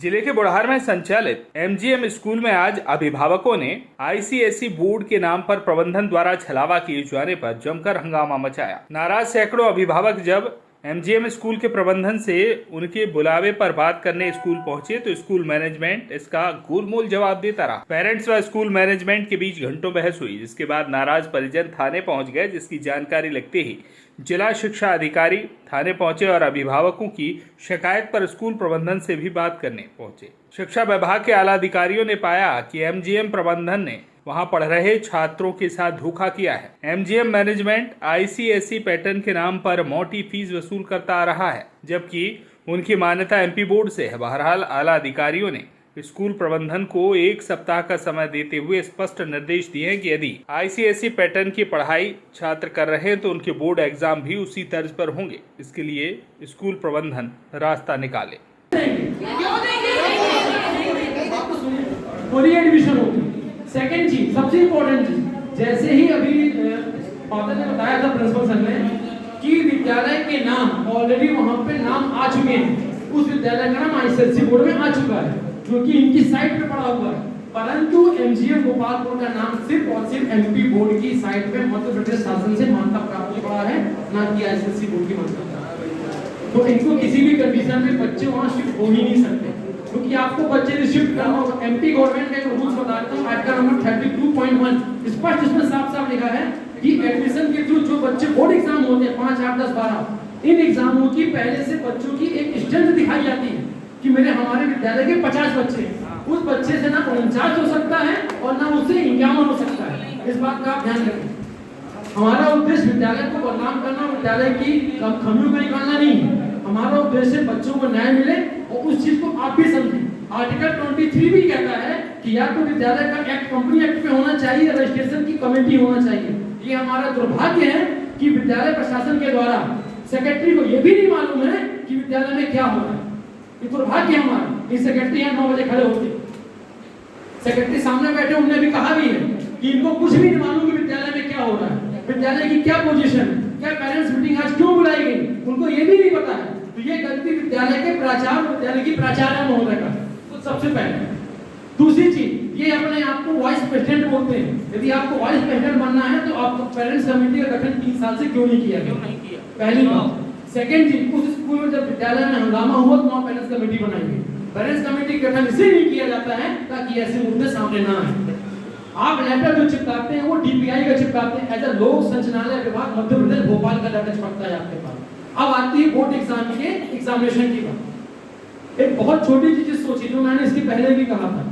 जिले के बुढ़ार में संचालित एमजीएम स्कूल में आज अभिभावकों ने आईसीएसई बोर्ड के नाम पर प्रबंधन द्वारा छलावा किए जाने पर जमकर हंगामा मचाया। नाराज सैकड़ों अभिभावक जब एमजीएम स्कूल के प्रबंधन से उनके बुलावे पर बात करने स्कूल पहुंचे तो स्कूल मैनेजमेंट इसका गोलमोल जवाब देता रहा। पेरेंट्स व स्कूल मैनेजमेंट के बीच घंटों बहस हुई, जिसके बाद नाराज परिजन थाने पहुंच गए, जिसकी जानकारी लगते ही जिला शिक्षा अधिकारी थाने पहुंचे और अभिभावकों की शिकायत पर स्कूल प्रबंधन से भी बात करने पहुंचे। शिक्षा विभाग के आला अधिकारियों ने पाया कि एमजीएम प्रबंधन ने वहां पढ़ रहे छात्रों के साथ धोखा किया है। एमजीएम मैनेजमेंट आईसीएसई पैटर्न के नाम पर मोटी फीस वसूल करता आ रहा है, जबकि उनकी मान्यता एमपी बोर्ड से है। बहरहाल आला अधिकारियों ने स्कूल प्रबंधन को 1 सप्ताह का समय देते हुए स्पष्ट निर्देश दिए हैं कि यदि आईसीएसई पैटर्न की पढ़ाई छात्र कर रहे हैं तो उनके बोर्ड एग्जाम भी उसी तर्ज पर होंगे। इसके लिए स्कूल प्रबंधन रास्ता निकाले। एडमिशन होगी। सेकेंड चीज, सबसे इम्पोर्टेंट चीज, जैसे ही अभी फादर ने बताया था प्रिंसिपल सर ने कि विद्यालय के नाम ऑलरेडी वहां पे नाम आ चुके हैं। उस विद्यालय का नाम आईसीएसई बोर्ड में आ चुका है, क्योंकि इनकी साइट पे पड़ा हुआ है। परंतु एमजीएम गोपालपुर का नाम सिर्फ और सिर्फ एमपी बोर्ड की साइट पे मध्य प्रदेश शासन से मान्यता प्राप्त पड़ा है, ना कि आईसीएसई बोर्ड की मान्यता। तो इनको किसी भी कंडीशन में बच्चे वहां शिफ्ट हो ही नहीं सकते, क्योंकि आपको बच्चे शिफ्ट करना होगा। एमपी गवर्नमेंट का एक रूल्स बताता हूं, एक्ट का नंबर 32.1 स्पष्ट इसमें साफ-साफ लिखा है कि एडमिशन के थ्रू जो बच्चे बोर्ड एग्जाम होते हैं 5, 8, 10, 12 इन एग्जामों की पहले से बच्चों की एक स्ट्रेंथ दिखाई जाती है कि मेरे हमारे विद्यालय के 50 बच्चे हैं। उस बच्चे से ना 49 हो सकता है और ना उससे 51 हो सकता है। इस बात का आप ध्यान रखें। हमारा उद्देश्य विद्यालय को बदनाम करना, विद्यालय की कमियों को निकालना नहीं है। हमारा उद्देश्य बच्चों को न्याय मिले और उस चीज को आप भी समझें। आर्टिकल 23 भी कहता है कि या तो विद्यालय का एक्ट कंपनी एक्ट में होना चाहिए, रजिस्ट्रेशन की कमेटी होना चाहिए। ये हमारा दुर्भाग्य है कि विद्यालय प्रशासन के द्वारा सेक्रेटरी को यह भी नहीं मालूम है कि विद्यालय में क्या हो रहा है। ये दुर्भाग्य हमारा। ये सेक्रेटरी यहाँ 9 बजे खड़े होते, सेक्रेटरी सामने बैठे, उन्होंने भी कहा भी है कि इनको कुछ भी नहीं मालूम कि विद्यालय में क्या हो रहा है, विद्यालय की क्या पोजीशन है, क्या पेरेंट्स मीटिंग आज क्यों बुलाई गई, उनको ये भी नहीं पता है। तो ये गलती विद्यालय के प्राचार्य, विद्यालय की प्राचार्य महोदय का तो सबसे पहले। दूसरी चीज, ये अपने आप को वाइस प्रेसिडेंट बोलते हैं। यदि आपको वाइस प्रेसिडेंट बनना है तो आपको पेरेंट्स कमेटी का गठन 3 साल से क्यों नहीं किया? पहली बात। सेकेंड चीज, उस स्कूल में जब विद्यालय में हंगामा हुआ तो वहाँ पेरेंट्स कमेटी बनाई गई। पेरेंट्स कमेटी का गठन इसलिए नहीं किया जाता है ताकि ऐसे मुद्दे सामने ना आए। आप लेटर जो चिपकाते हैं वो डीपीआई का चिपकाते हैं। एज लोक संचालनालय विभाग मध्य प्रदेश भोपाल का लेटर चिपकता है आपके पास। अब आती है बोर्ड एग्जाम के एग्जामिनेशन की बात। एक बहुत छोटी चीज सोची, जो मैंने इसके पहले भी कहा था।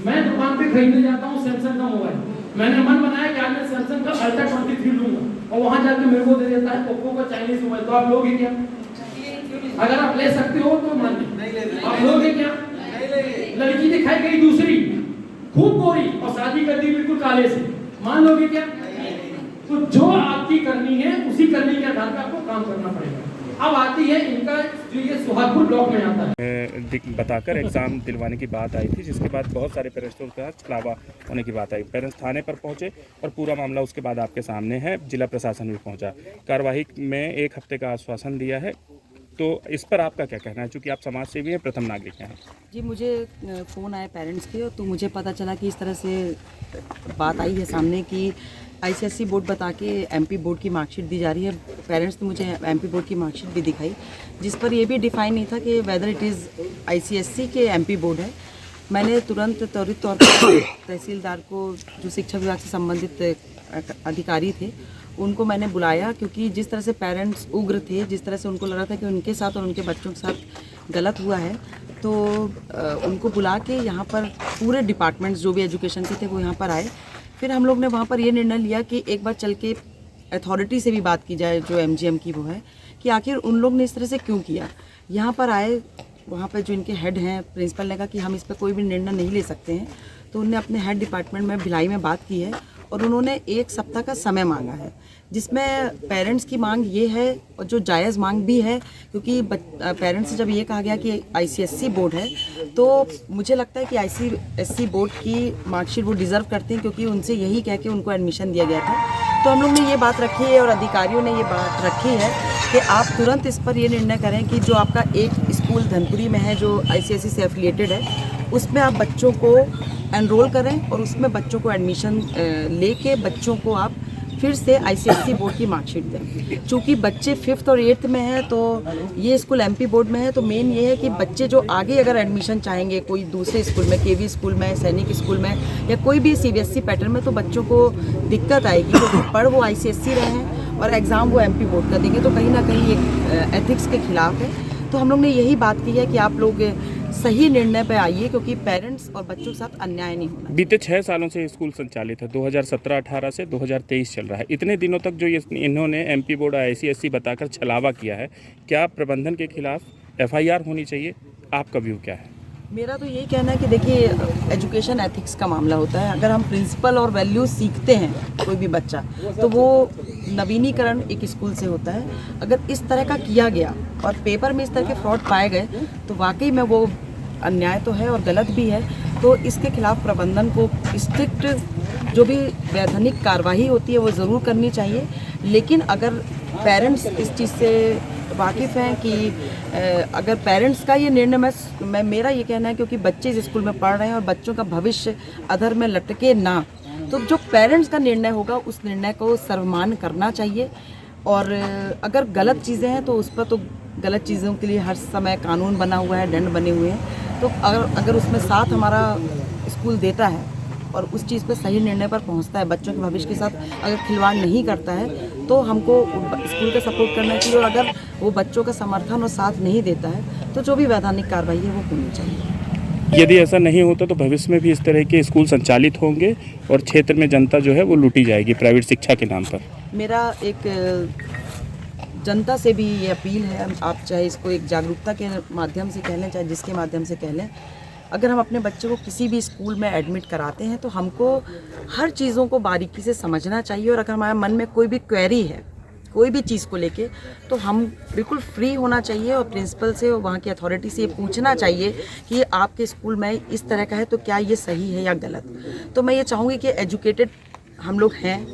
मैं दुकान पे खरीदने जाता हूँ सैमसंग का मोबाइल, मैंने मन बनाया कि आज मैं सैमसंग का अल्ट्रा 23 लूंगा और वहां जाके मेरे को दे देता है ओप्पो का चाइनीज मोबाइल, तो आप लोगे क्या? अगर आप ले सकते हो तो मान लीजिए, आप लोगे क्या? लड़की दिखाई गई दूसरी खूब गोरी और शादी कर दी बिल्कुल काले से, मान लोगे क्या? तो जो आपकी करनी है उसी करनी के आधार पर आपको काम करना पड़ेगा। अब आती है इनका जो ये सुहागपुर ब्लॉक में आता है, बताकर एग्जाम दिलवाने की बात आई थी, जिसके बाद बहुत सारे पेरेंट्स के साथ छलावा होने की बात आई। पेरेंट्स थाने पर पहुंचे और पूरा मामला उसके बाद आपके सामने है। जिला प्रशासन भी पहुंचा, कार्यवाही में 1 हफ्ते का आश्वासन दिया है। तो इस पर आपका क्या कहना है, चूँकि आप समाज सेवी हैं, प्रथम नागरिक हैं? जी, मुझे फ़ोन आए पेरेंट्स के, तो मुझे पता चला कि इस तरह से बात आई है सामने कि आईसीएसई बोर्ड बता के एमपी बोर्ड की मार्कशीट दी जा रही है। पेरेंट्स ने मुझे एमपी बोर्ड की मार्कशीट भी दिखाई, जिस पर ये भी डिफाइन नहीं था कि वेदर इट इज़ आईसीएसई के एमपी बोर्ड है। मैंने तुरंत त्वरित तौर पर तहसीलदार को, जो शिक्षा विभाग से संबंधित अधिकारी थे, उनको मैंने बुलाया, क्योंकि जिस तरह से पेरेंट्स उग्र थे, जिस तरह से उनको लग रहा था कि उनके साथ और उनके बच्चों के साथ गलत हुआ है, तो उनको बुला के यहाँ पर पूरे डिपार्टमेंट्स जो भी एजुकेशन के थे वो यहाँ पर आए। फिर हम लोग ने वहाँ पर ये निर्णय लिया कि एक बार चल के अथॉरिटी से भी बात की जाए, जो एमजीएम की वो है, कि आखिर उन लोग ने इस तरह से क्यों किया। यहाँ पर आए, वहाँ पर जो इनके हेड हैं, प्रिंसिपल ने कहा कि हम इस पर कोई भी निर्णय नहीं ले सकते हैं। तो उन्होंने अपने हेड डिपार्टमेंट में भिलाई में बात की है और उन्होंने 1 सप्ताह का समय मांगा है, जिसमें पेरेंट्स की मांग ये है और जो जायज़ मांग भी है, क्योंकि पेरेंट्स से जब ये कहा गया कि आईसीएसई बोर्ड है, तो मुझे लगता है कि आईसीएसई बोर्ड की मार्कशीट वो डिज़र्व करते हैं, क्योंकि उनसे यही कह के उनको एडमिशन दिया गया था। तो हम लोग ने ये बात रखी है और अधिकारियों ने ये बात रखी है कि आप तुरंत इस पर ये निर्णय करें कि जो आपका एक स्कूल धनपुरी में है जो आईसीएसई से एफिलिएटेड है, उसमें आप बच्चों को एनरोल करें और उसमें बच्चों को एडमिशन लेके बच्चों को आप फिर से आईसीएसई बोर्ड की मार्कशीट दें। चूँकि बच्चे 5th और 8th में हैं तो ये स्कूल एमपी बोर्ड में है, तो मेन ये है कि बच्चे जो आगे अगर एडमिशन चाहेंगे कोई दूसरे स्कूल में, केवी स्कूल में, सैनिक स्कूल में या कोई भी सीबीएसई पैटर्न में, तो बच्चों को दिक्कत आएगी क्योंकि पढ़ वो आईसीएसई रहे हैं और एग्ज़ाम वो एमपी बोर्ड का देंगे, तो कहीं ना कहीं एक एथिक्स के खिलाफ है। तो हम लोग ने यही बात की है कि आप लोग सही निर्णय पे आइए क्योंकि पेरेंट्स और बच्चों के साथ अन्याय नहीं होना। बीते 6 सालों से स्कूल संचालित है, 2017-18 से 2023 चल रहा है। इतने दिनों तक जो इन्होंने एमपी बोर्ड आईसीएसई बताकर छलावा किया है, क्या प्रबंधन के खिलाफ एफआईआर होनी चाहिए? आपका व्यू क्या है? मेरा तो यही कहना है कि देखिए, एजुकेशन एथिक्स का मामला होता है। अगर हम प्रिंसिपल और वैल्यूज सीखते हैं कोई भी बच्चा, तो वो नवीनीकरण एक स्कूल से होता है। अगर इस तरह का किया गया और पेपर में इस तरह के फ्रॉड पाए गए तो वाकई में वो अन्याय तो है और गलत भी है। तो इसके खिलाफ प्रबंधन को स्ट्रिक्ट जो भी वैधानिक कार्रवाई होती है वो ज़रूर करनी चाहिए। लेकिन अगर पेरेंट्स इस चीज़ से वाकिफ़ हैं कि अगर पेरेंट्स का ये निर्णय, मैं मेरा ये कहना है क्योंकि बच्चे इस स्कूल में पढ़ रहे हैं और बच्चों का भविष्य अधर में लटके ना, तो जो पेरेंट्स का निर्णय होगा उस निर्णय को सर्वमान करना चाहिए। और अगर गलत चीज़ें हैं तो उस पर तो गलत चीज़ों के लिए हर समय कानून बना हुआ है, दंड बने हुए हैं। तो अगर उसमें साथ हमारा स्कूल देता है और उस चीज़ पे सही निर्णय पर पहुंचता है, बच्चों के भविष्य के साथ अगर खिलवाड़ नहीं करता है, तो हमको स्कूल का सपोर्ट करना चाहिए। और अगर वो बच्चों का समर्थन और साथ नहीं देता है तो जो भी वैधानिक कार्रवाई है वो होनी चाहिए। यदि ऐसा नहीं होता तो भविष्य में भी इस तरह के स्कूल संचालित होंगे और क्षेत्र में जनता जो है वो लूटी जाएगी प्राइवेट शिक्षा के नाम पर। मेरा एक जनता से भी ये अपील है, आप चाहे इसको एक जागरूकता के माध्यम से कह लें, चाहे जिसके माध्यम से कह लें, अगर हम अपने बच्चे को किसी भी स्कूल में एडमिट कराते हैं तो हमको हर चीज़ों को बारीकी से समझना चाहिए। और अगर हमारे मन में कोई भी क्वेरी है कोई भी चीज़ को लेके, तो हम बिल्कुल फ्री होना चाहिए और प्रिंसिपल से और वहाँ की अथॉरिटी से ये पूछना चाहिए कि आपके स्कूल में इस तरह का है तो क्या ये सही है या गलत। तो मैं ये चाहूँगी कि एजुकेटेड हम लोग हैं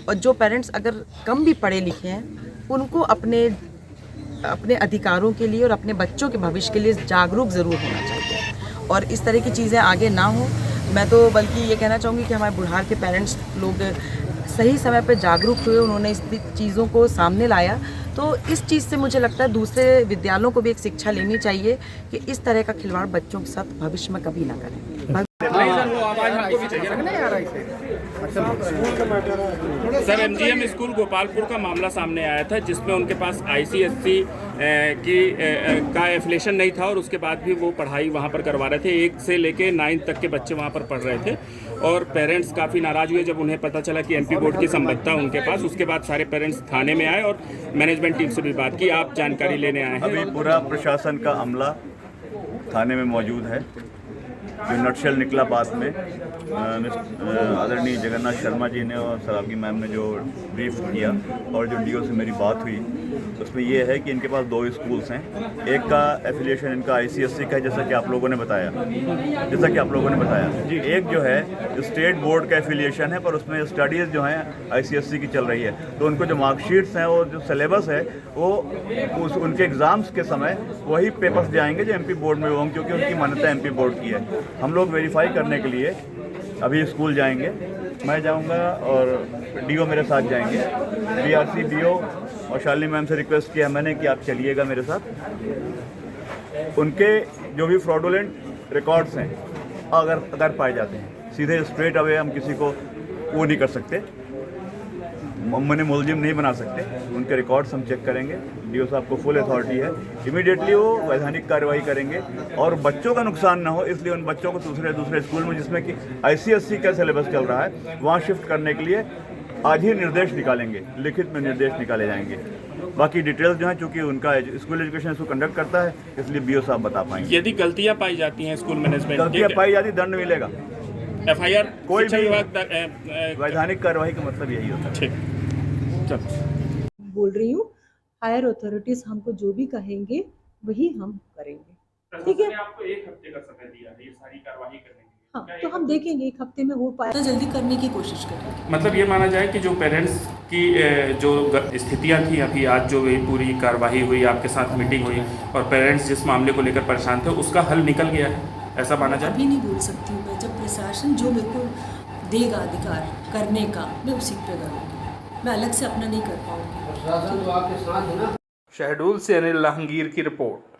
और जो पेरेंट्स अगर कम भी पढ़े लिखे हैं उनको अपने अधिकारों के लिए और अपने बच्चों के भविष्य के लिए जागरूक ज़रूर होना चाहिए और इस तरह की चीज़ें आगे ना हो। मैं तो बल्कि ये कहना चाहूँगी कि हमारे बुढ़ार के पेरेंट्स लोग सही समय पर जागरूक हुए, उन्होंने इस चीज़ों को सामने लाया। तो इस चीज़ से मुझे लगता है दूसरे विद्यालयों को भी एक शिक्षा लेनी चाहिए कि इस तरह का खिलवाड़ बच्चों के साथ भविष्य में कभी ना करें। सर, एमजीएम स्कूल गोपालपुर का मामला सामने आया था जिसमें उनके पास आईसीएसई का एफिलिएशन नहीं था और उसके बाद भी वो पढ़ाई वहाँ पर करवा रहे थे। 1 से लेके 9 तक के बच्चे वहाँ पर पढ़ रहे थे और पेरेंट्स काफ़ी नाराज़ हुए जब उन्हें पता चला कि एमपी बोर्ड की संबद्धता उनके पास। उसके बाद सारे पेरेंट्स थाने में आए और मैनेजमेंट टीम से भी बात की। आप जानकारी लेने आए हैं? अभी पूरा प्रशासन का अमला थाने में मौजूद है। जो नटशेल निकला बाद में आदरणीय जगन्नाथ शर्मा जी ने और सराबगी मैम ने जो ब्रीफ किया और जो डीओ से मेरी बात हुई उसमें ये है कि इनके पास 2 स्कूल्स हैं। एक का एफिलिएशन इनका आईसीएसई का है जैसा कि आप लोगों ने बताया एक जो है स्टेट बोर्ड का एफिलिएशन है पर उसमें स्टडीज़ जो हैं आईसीएसई की चल रही है। तो उनको जो मार्कशीट्स हैं और जो सिलेबस है वो उनके एग्ज़ाम्स के समय वही पेपर्स जाएंगे जो एमपी बोर्ड में होंगे क्योंकि उनकी मान्यता एमपी बोर्ड की है। हम लोग वेरीफाई करने के लिए अभी स्कूल जाएंगे, मैं जाऊंगा और डीओ मेरे साथ जाएंगे। बीआरसी डीओ और शालिनी मैम से रिक्वेस्ट किया मैंने कि आप चलिएगा मेरे साथ। उनके जो भी फ्रॉडुलेंट रिकॉर्ड्स हैं अगर पाए जाते हैं सीधे स्ट्रेट अवे हम किसी को वो नहीं कर सकते, मैंने मुलजिम नहीं बना सकते। उनके रिकॉर्ड्स हम चेक करेंगे, डीओ साहब को फुल अथॉरिटी है, इमीडिएटली वो वैधानिक कार्रवाई करेंगे और बच्चों का नुकसान ना हो इसलिए उन बच्चों को दूसरे स्कूल में जिसमें कि आईसीएसई का सिलेबस चल रहा है वहाँ शिफ्ट करने के लिए आज ही निर्देश निकालेंगे, लिखित में निर्देश निकाले जाएंगे। बाकी डिटेल्स जो हैं चूँकि उनका स्कूल एजुकेशन इसको कंडक्ट करता है इसलिए बीओ साहब बता पाएंगे। यदि गलतियाँ पाई जाती हैं स्कूल मैनेजमेंट, गलतियाँ पाई जाती दंड मिलेगा। एफआईआर कोई भी विभाग वैधानिक कार्रवाई का मतलब यही होता है। ठीक, चल बोल रही हूँ, हायर अथॉरिटीज हमको जो भी कहेंगे वही हम करेंगे। ठीक है, आपको 1 हफ्ते का समय दिया है ये सारी कार्रवाई करने के लिए। हाँ तो हम देखेंगे 1 हफ्ते में हो पाए तो जल्दी करने की कोशिश करेंगे। मतलब ये माना जाए कि जो पेरेंट्स की जो स्थितियां थी, अभी आज जो ये पूरी कार्रवाई हुई, आपके साथ मीटिंग हुई और पेरेंट्स जिस मामले को लेकर परेशान थे, उसका हल निकल गया है, ऐसा माना जाए? अभी नहीं बोल सकती हूँ मैं, जब प्रशासन जो मेरे को देगा अधिकार करने का, मैं उसी पे करूँगी, मैं अलग से अपना नहीं कर पाऊँगी। शहडोल से अनिल लहंगीर की रिपोर्ट।